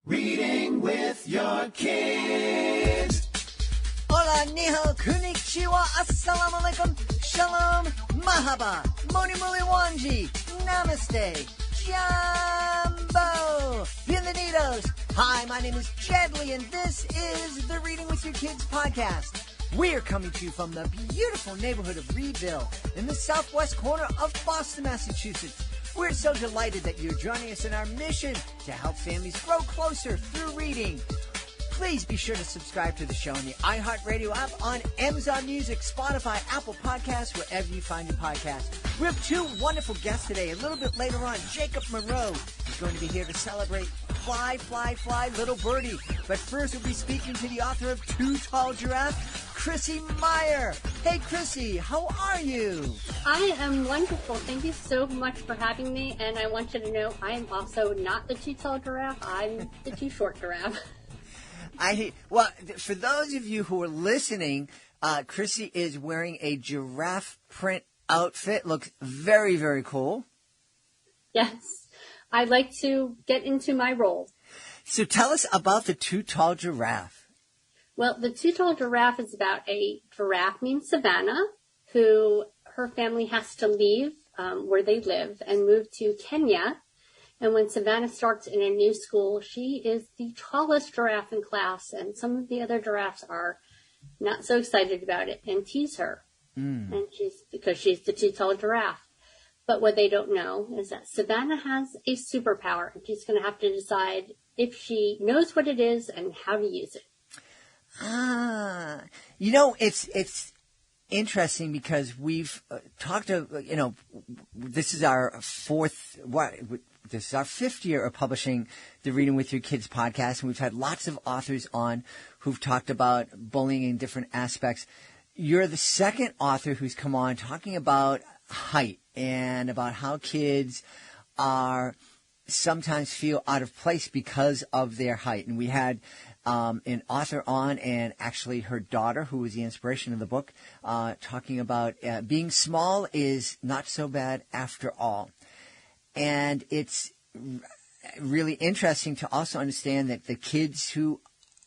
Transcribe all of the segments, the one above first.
Reading with your kids. Hola, niho, konnichiwa, assalamu alaikum, shalom, mahaba, moni muli wanji, namaste, jambo, bienvenidos. Hi, my name is Jedley, and this is the Reading with Your Kids podcast. We're coming to you from the beautiful neighborhood of Reedville in the southwest corner of Boston, Massachusetts. We're so delighted that you're joining us in our mission to help families grow closer through reading. Please be sure to subscribe to the show on the iHeartRadio app, on Amazon Music, Spotify, Apple Podcasts, wherever you find your podcasts. We have two wonderful guests today. A little bit later on, Jacob Monroe is going to be here to celebrate Fly Fly Fly Little Birdie. But first, we'll be speaking to the author of Too Tall Giraffe, Maier. Hey, Chrissy, how are you? I am wonderful. Thank you so much for having me. And I want you to know I am also not the too tall giraffe. I'm the too short giraffe. Well, for those of you who are listening, Chrissy is wearing a giraffe print outfit. Looks very, very cool. Yes. I like to get into my role. So tell us about the Too Tall Giraffe. Well, the Too Tall Giraffe is about a giraffe named Savannah who her family has to leave where they live and move to Kenya. And when Savannah starts in a new school, she is the tallest giraffe in class, and some of the other giraffes are not so excited about it and tease her. And because she's the too tall giraffe. But what they don't know is that Savannah has a superpower, and she's going to have to decide if she knows what it is and how to use it. It's interesting because we've talked to, this is our fifth year of publishing the Reading with Your Kids podcast, and we've had lots of authors on who've talked about bullying in different aspects. You're the second author who's come on talking about height and about how kids are sometimes feel out of place because of their height. And we had an author on, and actually her daughter, who was the inspiration of the book, talking about being small is not so bad after all. And it's really interesting to also understand that the kids who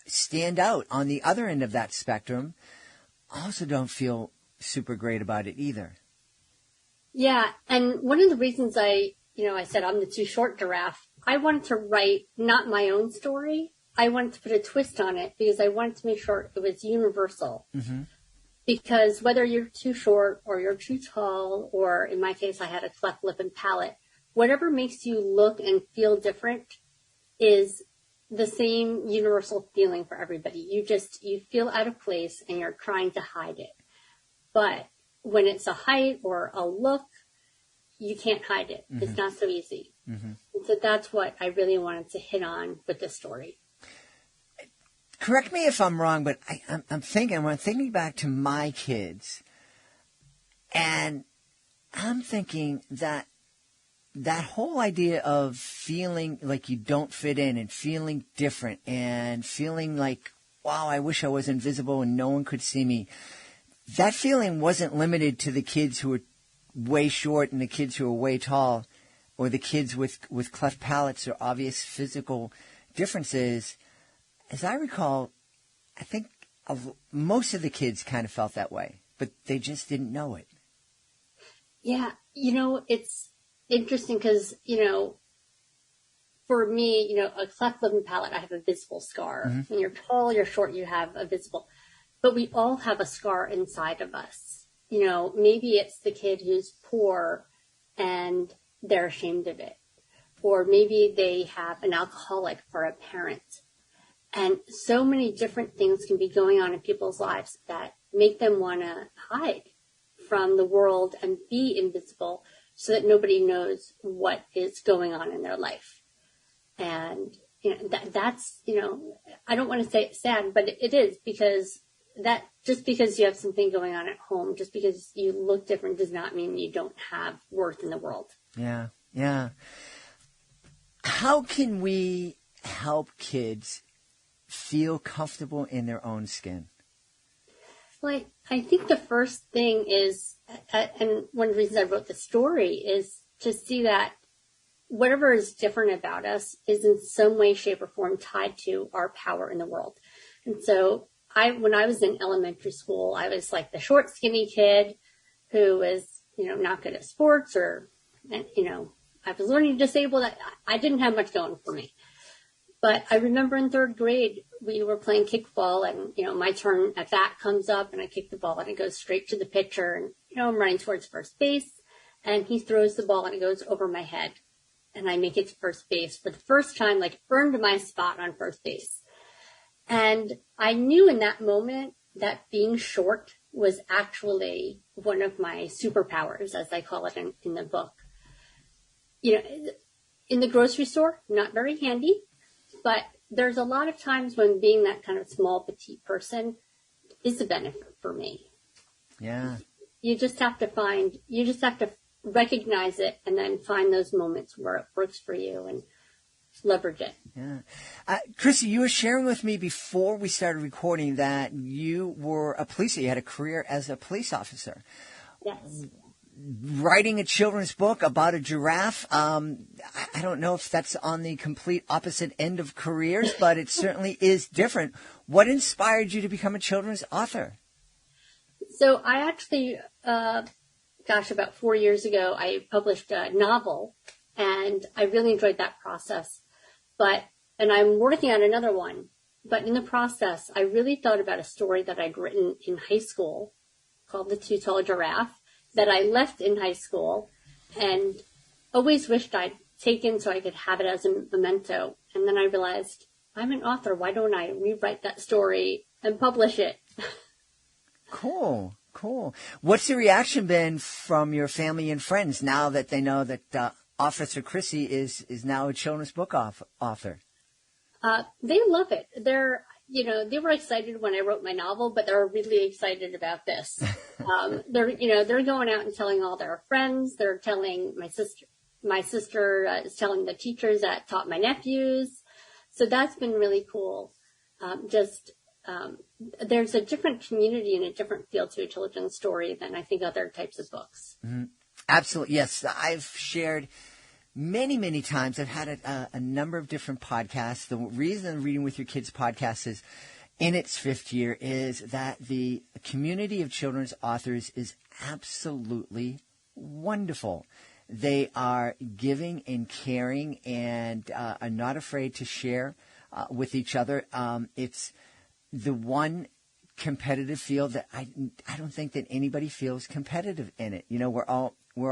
stand out on the other end of that spectrum also don't feel super great about it either. Yeah, and one of the reasons I said I'm the too short giraffe, I wanted to write not my own story. I wanted to put a twist on it because I wanted to make sure it was universal. Mm-hmm. Because whether you're too short or you're too tall, or in my case, I had a cleft lip and palate, whatever makes you look and feel different is the same universal feeling for everybody. You feel out of place and you're trying to hide it. But when it's a height or a look, you can't hide it. Mm-hmm. It's not so easy. Mm-hmm. And so that's what I really wanted to hit on with this story. Correct me if I'm wrong, but I'm thinking back to my kids, and I'm thinking that whole idea of feeling like you don't fit in and feeling different and feeling like, wow, I wish I was invisible and no one could see me. That feeling wasn't limited to the kids who were way short and the kids who were way tall, or the kids with cleft palates or obvious physical differences. As I recall, I think most of the kids kind of felt that way, but they just didn't know it. Yeah, it's interesting because, for me, a cleft lip and palate, I have a visible scar. Mm-hmm. When you're tall, you're short, you have a visible. But we all have a scar inside of us. Maybe it's the kid who's poor and they're ashamed of it. Or maybe they have an alcoholic for a parent. And so many different things can be going on in people's lives that make them want to hide from the world and be invisible so that nobody knows what is going on in their life. And, that's, I don't want to say it's sad, but it is, because that just because you have something going on at home, just because you look different does not mean you don't have worth in the world. Yeah, yeah. How can we help kids feel comfortable in their own skin? Well, I think the first thing is, and one of the reasons I wrote the story is to see that whatever is different about us is in some way, shape, or form tied to our power in the world. And so when I was in elementary school, I was like the short, skinny kid who was, not good at sports I was learning disabled. I didn't have much going for me. But I remember in third grade, we were playing kickball and, my turn at bat comes up and I kick the ball and it goes straight to the pitcher and, I'm running towards first base and he throws the ball and it goes over my head and I make it to first base for the first time, like earned my spot on first base. And I knew in that moment that being short was actually one of my superpowers, as I call it in the book. In the grocery store, not very handy, but there's a lot of times when being that kind of small, petite person is a benefit for me. Yeah. You just have to recognize it and then find those moments where it works for you and leverage it. Yeah. Chrissy, you were sharing with me before we started recording that you were a police, you had a career as a police officer. Yes. Writing a children's book about a giraffe. I don't know if that's on the complete opposite end of careers, but it certainly is different. What inspired you to become a children's author? So I actually, about 4 years ago, I published a novel and I really enjoyed that process. And I'm working on another one, but in the process, I really thought about a story that I'd written in high school called the Too Tall Giraffe that I left in high school and always wished I'd taken so I could have it as a memento. And then I realized I'm an author. Why don't I rewrite that story and publish it? Cool. What's the reaction been from your family and friends now that they know that Officer Chrissy is now a children's book author? They love it. They were excited when I wrote my novel, but they're really excited about this. They're going out and telling all their friends. They're telling my sister. My sister is telling the teachers that taught my nephews. So that's been really cool. There's a different community and a different feel to a children's story than I think other types of books. Mm-hmm. Absolutely. Yes. I've shared many, many times. I've had a number of different podcasts. The reason Reading with Your Kids podcast is in its fifth year is that the community of children's authors is absolutely wonderful. They are giving and caring and are not afraid to share with each other. It's the one competitive field that I don't think that anybody feels competitive in it. We're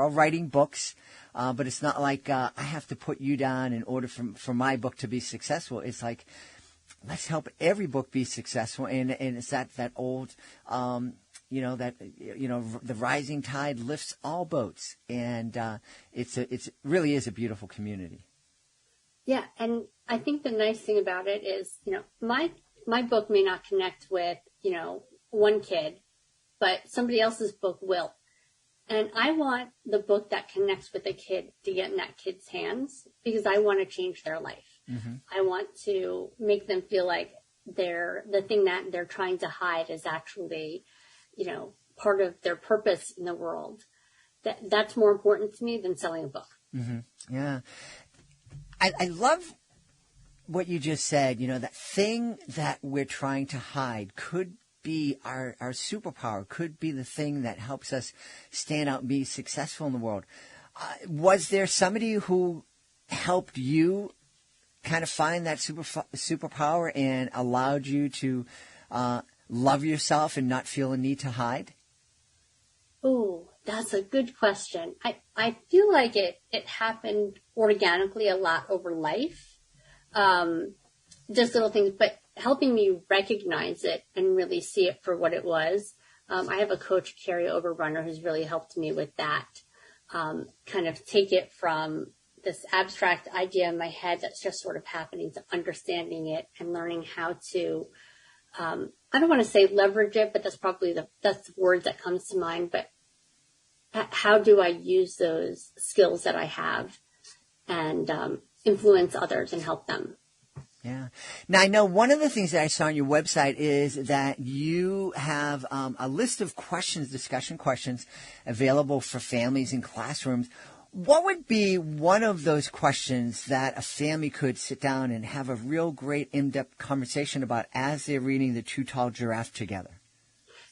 all writing books, but it's not like I have to put you down in order for my book to be successful. It's like, let's help every book be successful, and it's that old, the rising tide lifts all boats, and it's really is a beautiful community. Yeah, and I think the nice thing about it is, my book may not connect with, one kid, but somebody else's book will. And I want the book that connects with a kid to get in that kid's hands because I want to change their life. Mm-hmm. I want to make them feel like the thing that they're trying to hide is actually, part of their purpose in the world. That's more important to me than selling a book. Mm-hmm. Yeah. I love what you just said. That thing that we're trying to hide could be our superpower, could be the thing that helps us stand out and be successful in the world. Was there somebody who helped you kind of find that superpower and allowed you to love yourself and not feel a need to hide? Oh, that's a good question. I feel like it happened organically a lot over life. Just little things, but helping me recognize it and really see it for what it was. I have a coach, Carrie Overrunner, who's really helped me with that. Kind of take it from this abstract idea in my head that's just sort of happening to understanding it and learning how to, I don't want to say leverage it, but that's probably that's the word that comes to mind. But how do I use those skills that I have and influence others and help them? Yeah. Now, I know one of the things that I saw on your website is that you have a list of questions, discussion questions, available for families in classrooms. What would be one of those questions that a family could sit down and have a real great in-depth conversation about as they're reading the Too Tall Giraffe together?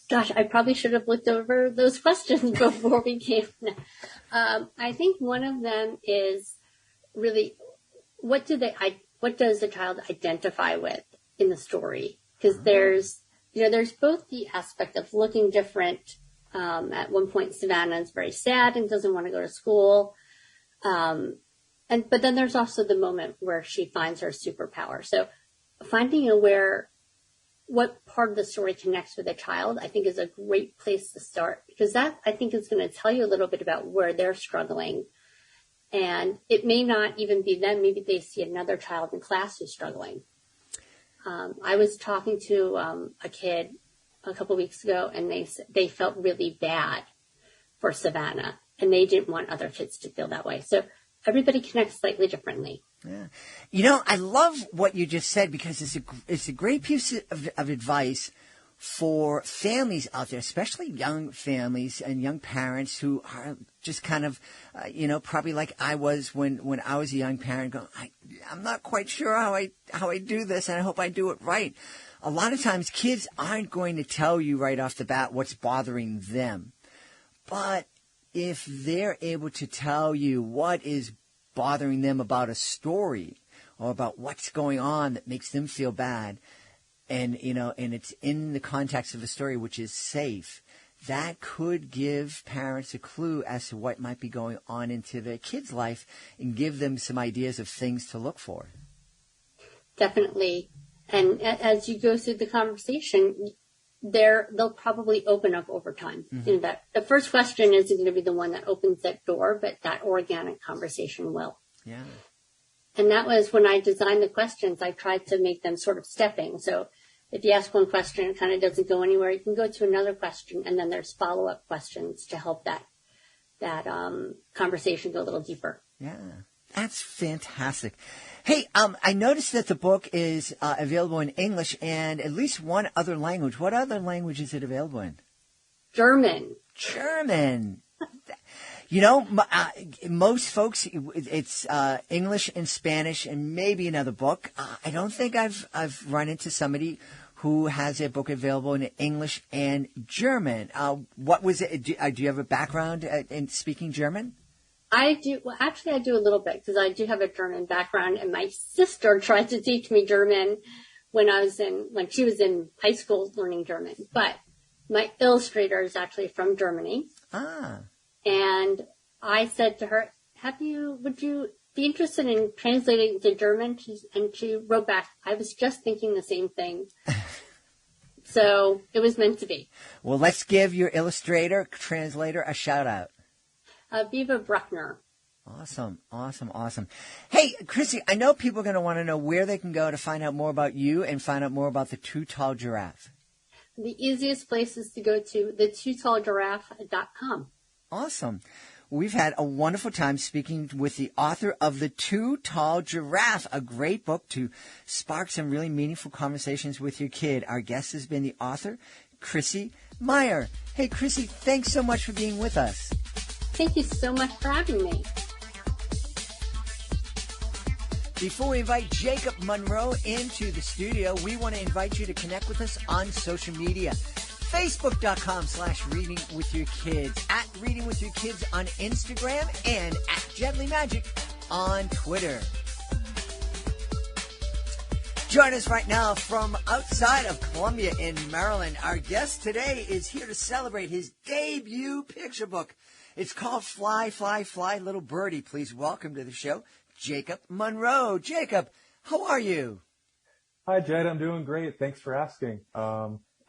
Gosh, I probably should have looked over those questions before we came. I think one of them is really what does the child identify with in the story? Because there's both the aspect of looking different. At one point, Savannah is very sad and doesn't want to go to school. But then there's also the moment where she finds her superpower. So finding what part of the story connects with a child, I think is a great place to start, because that, I think, is going to tell you a little bit about where they're struggling. And it may not even be them. Maybe they see another child in class who's struggling. I was talking to a kid a couple of weeks ago, and they felt really bad for Savannah, and they didn't want other kids to feel that way. So everybody connects slightly differently. Yeah. I love what you just said, because it's a great piece of advice for families out there, especially young families and young parents who are just kind of, probably like I was when I was a young parent, going, I'm not quite sure how I do this, and I hope I do it right. A lot of times kids aren't going to tell you right off the bat what's bothering them. But if they're able to tell you what is bothering them about a story or about what's going on that makes them feel bad, and it's in the context of a story which is safe, that could give parents a clue as to what might be going on into their kid's life and give them some ideas of things to look for. Definitely. And as you go through the conversation, they'll probably open up over time. Mm-hmm. That the first question isn't going to be the one that opens that door, but that organic conversation will. Yeah. And that was when I designed the questions, I tried to make them sort of stepping. So if you ask one question, it kind of doesn't go anywhere. You can go to another question, and then there's follow-up questions to help that conversation go a little deeper. Yeah, that's fantastic. Hey, I noticed that the book is available in English and at least one other language. What other language is it available in? German. Most folks, it's English and Spanish and maybe another book. I don't think I've run into somebody who has a book available in English and German. What was it? Do you have a background in speaking German? I do. Well, actually, I do a little bit, because I do have a German background, and my sister tried to teach me German when she was in high school learning German. But my illustrator is actually from Germany. Ah. And I said to her, would you be interested in translating to German? And she wrote back, I was just thinking the same thing. So it was meant to be. Well, let's give your translator a shout out. Viva Bruckner. Awesome. Hey, Chrissy, I know people are going to want to know where they can go to find out more about you and find out more about the Too Tall Giraffe. The easiest place is to go to the TooTallGiraffe.com. Awesome. We've had a wonderful time speaking with the author of The Too Tall Giraffe, a great book to spark some really meaningful conversations with your kid. Our guest has been the author, Chrissy Maier. Hey, Chrissy, thanks so much for being with us. Thank you so much for having me. Before we invite Jacob Monroe into the studio, we want to invite you to connect with us on social media. Facebook.com/readingwithyourkids, at Reading With Your Kids on Instagram, and at Gently Magic on Twitter. Join us right now from outside of Columbia in Maryland. Our guest today is here to celebrate his debut picture book. It's called Fly Fly Fly Little Birdie. Please welcome to the show, Jacob Monroe. Jacob, how are you? Hi, Jed. I'm doing great. Thanks for asking.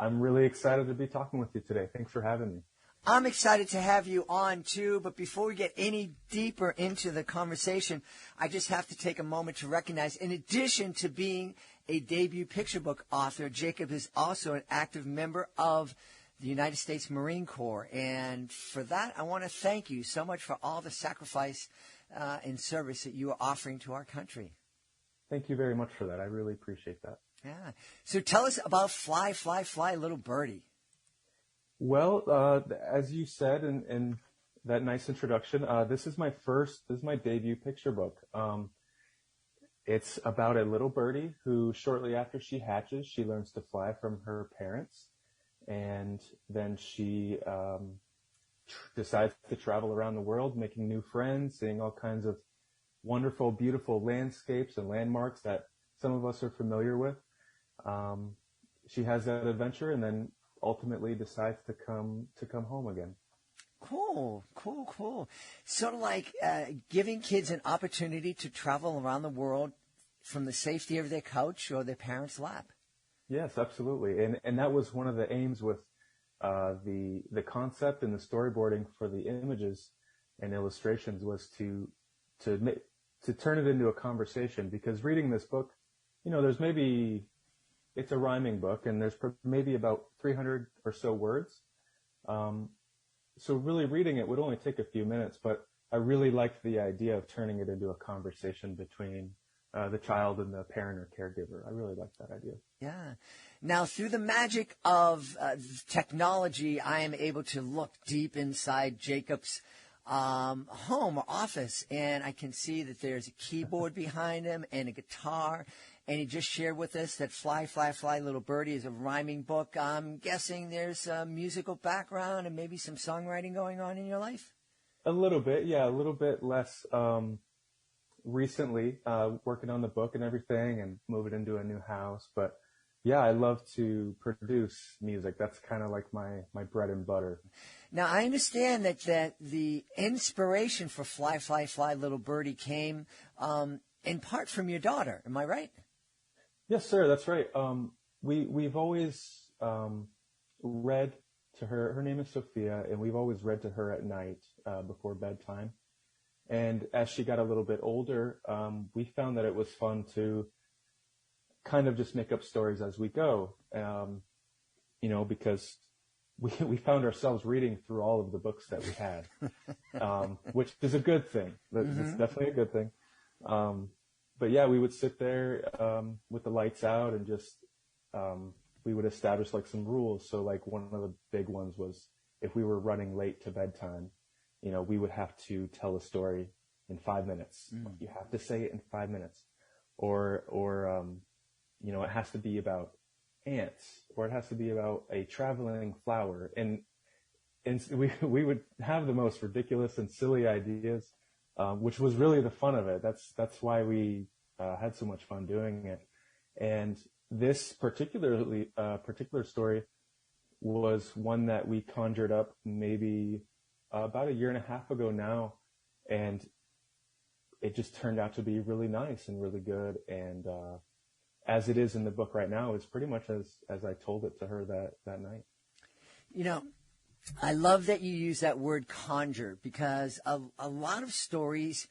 I'm really excited to be talking with you today. Thanks for having me. I'm excited to have you on, too. But before we get any deeper into the conversation, I just have to take a moment to recognize, in addition to being a debut picture book author, Jacob is also an active member of the United States Marine Corps. And for that, I want to thank you so much for all the sacrifice and service that you are offering to our country. Thank you very much for that. I really appreciate that. Yeah. So tell us about Fly, Fly, Fly Little Birdie. Well, as you said in that nice introduction. This is my debut picture book. It's about a little birdie who, shortly after she hatches, she learns to fly from her parents, and then she decides to travel around the world, making new friends, seeing all kinds of wonderful, beautiful landscapes and landmarks that some of us are familiar with. She has that adventure, and then ultimately decides to come home again. Cool. Sort of like giving kids an opportunity to travel around the world from the safety of their couch or their parents' lap. Yes, absolutely. And that was one of the aims with the concept and the storyboarding for the images and illustrations, was to turn it into a conversation. Because reading this book, it's a rhyming book, and there's maybe about 300 or so words. So really reading it would only take a few minutes, but I really liked the idea of turning it into a conversation between the child and the parent or caregiver. I really liked that idea. Yeah. Now, through the magic of technology, I am able to look deep inside Jacob's home or office, and I can see that there's a keyboard behind him and a guitar. And he just shared with us that Fly, Fly, Fly Little Birdie is a rhyming book. I'm guessing there's a musical background and maybe some songwriting going on in your life? A little bit, yeah, a little bit less recently, working on the book and everything and moving into a new house. But yeah, I love to produce music. That's kind of like my bread and butter. Now, I understand that the inspiration for Fly, Fly, Fly Little Birdie came in part from your daughter. Am I right? Yes, sir. That's right. We've always read to her. Her name is Sophia, and we've always read to her at night before bedtime. And as she got a little bit older, we found that it was fun to kind of just make up stories as we go. Because we found ourselves reading through all of the books that we had, which is a good thing. It's definitely a good thing. But yeah, we would sit there with the lights out and just we would establish like some rules. So like one of the big ones was if we were running late to bedtime, we would have to tell a story in 5 minutes. You have to say it in 5 minutes, or it has to be about ants, or it has to be about a traveling flower, and we would have the most ridiculous and silly ideas. Which was really the fun of it. That's why we had so much fun doing it. And this particular story was one that we conjured up maybe about a year and a half ago now, and it just turned out to be really nice and really good. And as it is in the book right now, it's pretty much as I told it to her that night. I love that you use that word conjure, because a lot of stories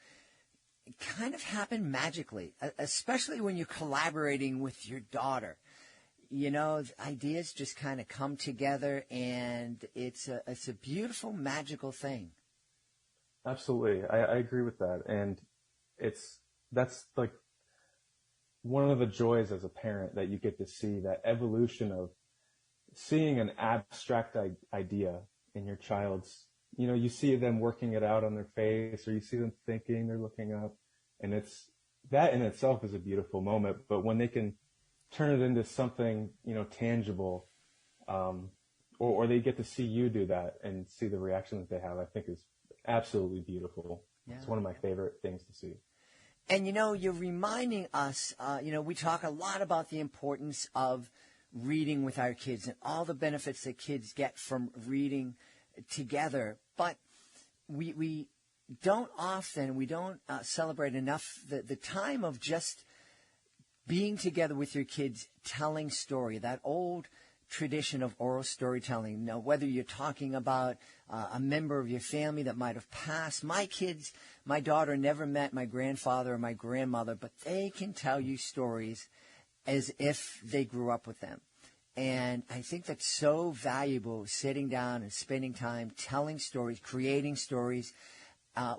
kind of happen magically, especially when you're collaborating with your daughter. Ideas just kind of come together, and it's a beautiful, magical thing. Absolutely. I agree with that. And that's like one of the joys as a parent, that you get to see that evolution of seeing an abstract idea in your child's, you see them working it out on their face, or you see them thinking, they're looking up, and that in itself is a beautiful moment. But when they can turn it into something, tangible, or they get to see you do that and see the reaction that they have, I think is absolutely beautiful. Yeah. It's one of my favorite things to see. And, you're reminding us, we talk a lot about the importance of reading with our kids and all the benefits that kids get from reading together. But we don't celebrate enough the time of just being together with your kids, telling story, that old tradition of oral storytelling. Now, whether you're talking about a member of your family that might have passed. My daughter never met my grandfather or my grandmother, but they can tell you stories as if they grew up with them. And I think that's so valuable, sitting down and spending time telling stories, creating stories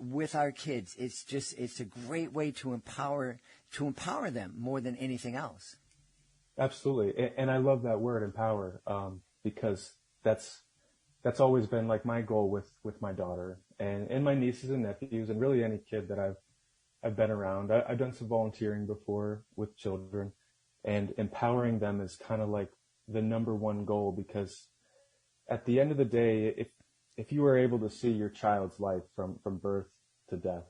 with our kids. It's a great way to empower them more than anything else. Absolutely. And I love that word, empower, because that's that's always been like my goal with my daughter and my nieces and nephews and really any kid that I've been around. I've done some volunteering before with children, and empowering them is kind of like the number one goal, because at the end of the day, if you were able to see your child's life from birth to death,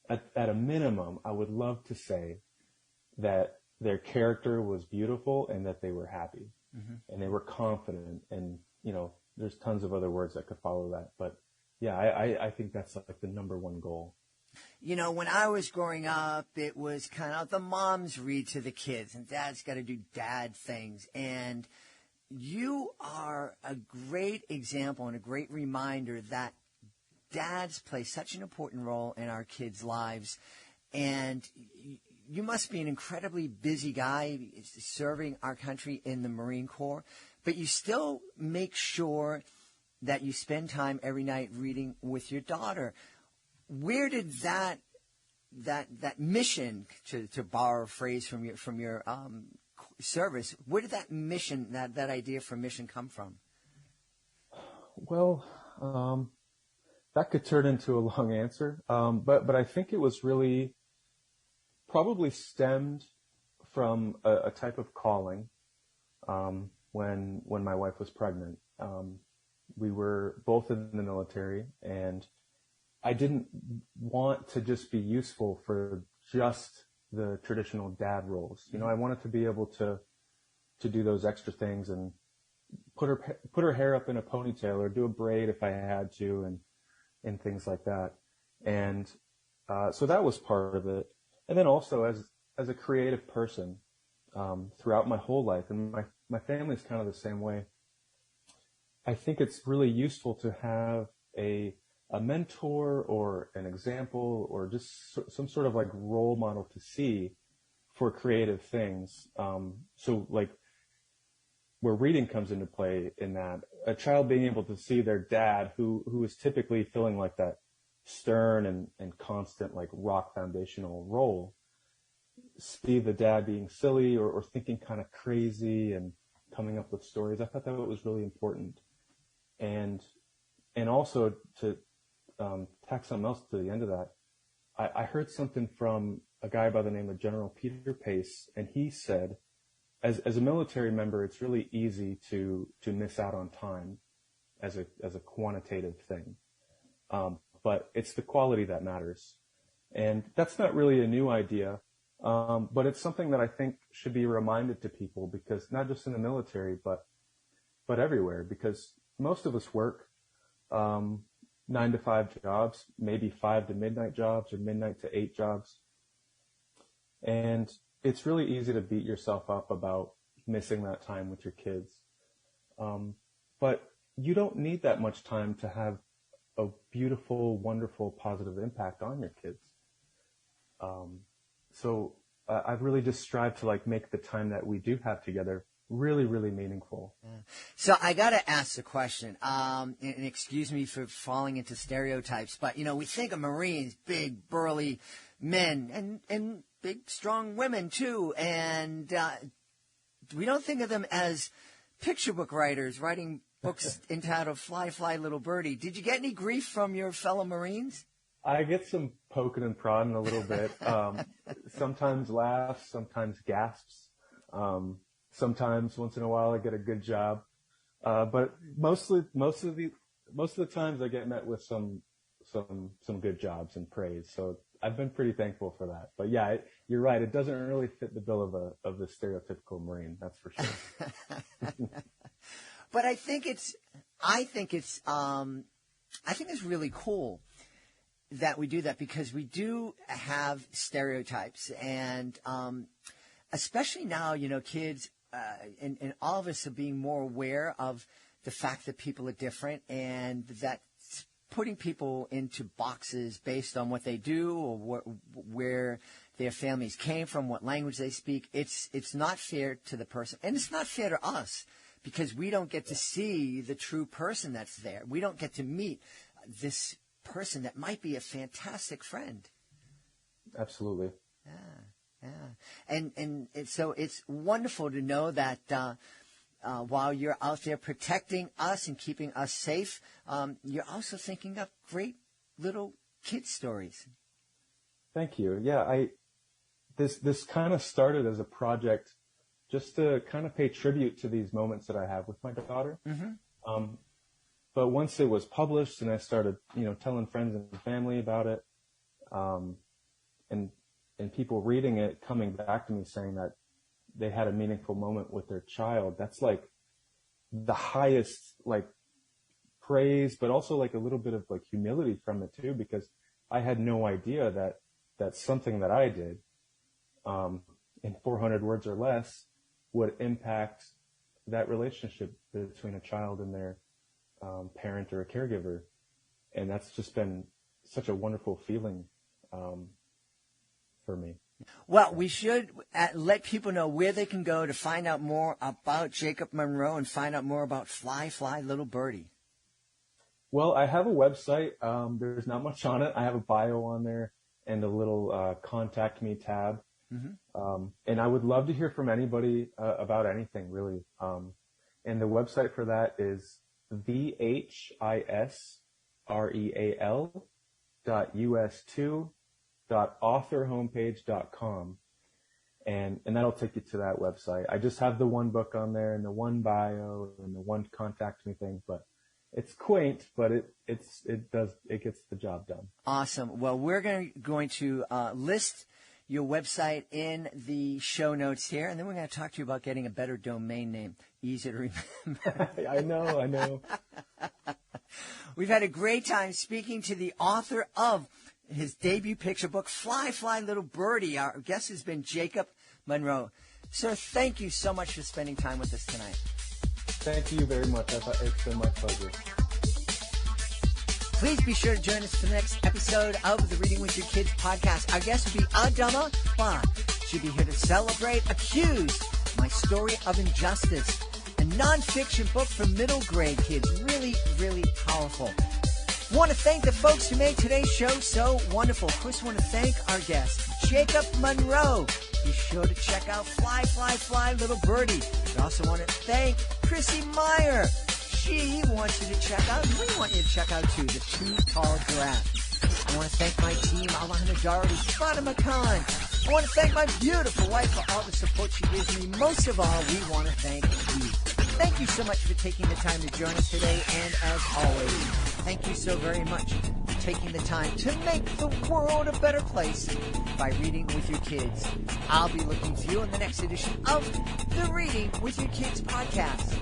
at a minimum, I would love to say that their character was beautiful and that they were happy and they were confident, and, you know, there's tons of other words that could follow that. But yeah, I think that's like the number one goal. You know, when I was growing up, it was kind of the moms read to the kids and dad's got to do dad things. And you are a great example and a great reminder that dads play such an important role in our kids' lives. And you must be an incredibly busy guy serving our country in the Marine Corps, but you still make sure that you spend time every night reading with your daughter. Where did that mission, to borrow a phrase from your service, where did that mission, that idea for mission come from? Well, that could turn into a long answer, but I think it was really probably stemmed from a type of calling when my wife was pregnant. We were both in the military, and I didn't want to just be useful for just the traditional dad roles. You know, I wanted to be able to do those extra things and put her hair up in a ponytail or do a braid if I had to, and things like that. And so that was part of it. And then also as a creative person throughout my whole life, and my family's kind of the same way, I think it's really useful to have a mentor or an example or just some sort of like role model to see for creative things. So like where reading comes into play in that, a child being able to see their dad who is typically feeling like that stern and constant like rock foundational role, see the dad being silly or thinking kind of crazy and coming up with stories. I thought that was really important. And also to tack something else to the end of that, I heard something from a guy by the name of General Peter Pace, and he said, as a military member, it's really easy to miss out on time as a quantitative thing, but it's the quality that matters. And that's not really a new idea, but it's something that I think should be reminded to people, because not just in the military, but everywhere, because most of us work 9 to 5 jobs, maybe 5 to midnight jobs or midnight to 8 jobs. And it's really easy to beat yourself up about missing that time with your kids. But you don't need that much time to have a beautiful, wonderful, positive impact on your kids. So I've really just strived to like make the time that we do have together really, really meaningful. Yeah. So I got to ask the question, and excuse me for falling into stereotypes, but, you know, we think of Marines, big, burly men, and big, strong women, too, and we don't think of them as picture book writers writing books entitled Fly Fly Little Birdie. Did you get any grief from your fellow Marines? I get some poking and prodding a little bit, sometimes laughs, sometimes gasps. Sometimes, once in a while, I get a good job, but most of the times I get met with some good jobs and praise. So I've been pretty thankful for that. But yeah, you're right. It doesn't really fit the bill of the stereotypical Marine. That's for sure. But I think it's really cool that we do that, because we do have stereotypes, and especially now, you know, kids. And all of us are being more aware of the fact that people are different, and that putting people into boxes based on what they do or where their families came from, what language they speak, it's not fair to the person, and it's not fair to us, because we don't get to see the true person that's there. We don't get to meet this person that might be a fantastic friend. Absolutely. Yeah. Yeah, and so it's wonderful to know that while you're out there protecting us and keeping us safe, you're also thinking up great little kid stories. Thank you. Yeah, this kind of started as a project just to kind of pay tribute to these moments that I have with my daughter. Mm-hmm. But once it was published and I started, telling friends and family about it, and people reading it, coming back to me saying that they had a meaningful moment with their child, that's like the highest, like, praise, but also like a little bit of like humility from it too, because I had no idea that something that I did, in 400 words or less, would impact that relationship between a child and their parent or a caregiver. And that's just been such a wonderful feeling for me. Well, we should let people know where they can go to find out more about Jacob Monroe and find out more about Fly Fly Little Birdie. Well, I have a website. There's not much on it. I have a bio on there and a little contact me tab. Mm-hmm. And I would love to hear from anybody about anything, really. And the website for that is thehisreal.us2.authorhomepage.com. And that'll take you to that website. I just have the one book on there and the one bio and the one contact me thing, but it's quaint, but it gets the job done. Awesome. Well, we're going to list your website in the show notes here, and then we're going to talk to you about getting a better domain name. Easy to remember. I know. We've had a great time speaking to the author of his debut picture book, Fly Fly Little Birdie. Our guest has been Jacob Monroe. Sir, thank you so much for spending time with us tonight. Thank you very much. It's been my pleasure. Please be sure to join us for the next episode of the Reading with Your Kids podcast. Our guest will be Adama Ba. She'll be here to celebrate Accused, My Story of Injustice, a nonfiction book for middle grade kids. Really, really powerful. Want to thank the folks who made today's show so wonderful. Of course, want to thank our guest, Jacob Monroe. Be sure to check out Fly Fly Fly Little Birdie. We also want to thank Chrissy Maier. She wants you to check out, and we want you to check out too, the Two Tall Giraffe. I want to thank my team, Alana Doherty, Fatima Khan. I want to thank my beautiful wife for all the support she gives me. Most of all, we want to thank you. Thank you so much for taking the time to join us today, and as always, thank you so very much for taking the time to make the world a better place by reading with your kids. I'll be looking for you in the next edition of the Reading with Your Kids podcast.